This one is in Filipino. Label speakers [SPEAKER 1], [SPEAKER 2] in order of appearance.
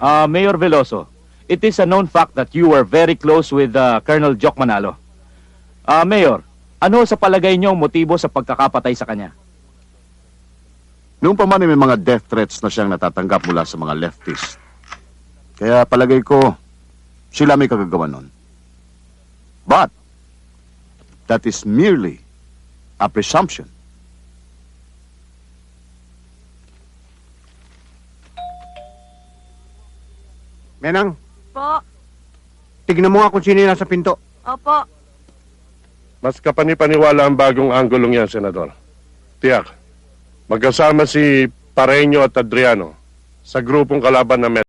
[SPEAKER 1] Mayor Veloso, it is a known fact that you were very close with Colonel Jock Manalo. Mayor, ano sa palagay niyo ang motibo sa pagkakapatay sa kanya?
[SPEAKER 2] Noong pa man ay may mga death threats na siyang natatanggap mula sa mga leftists. Kaya palagay ko, sila may kagagawa nun. But, that is merely a presumption.
[SPEAKER 3] Menang,
[SPEAKER 4] Po.
[SPEAKER 3] tignan mo nga kung sino yung nasa pinto.
[SPEAKER 4] Opo.
[SPEAKER 5] Mas kapanipaniwala ang bagong anggulong yan, Senador. Tiyak, magkasama si Pareño at Adriano sa grupong kalaban na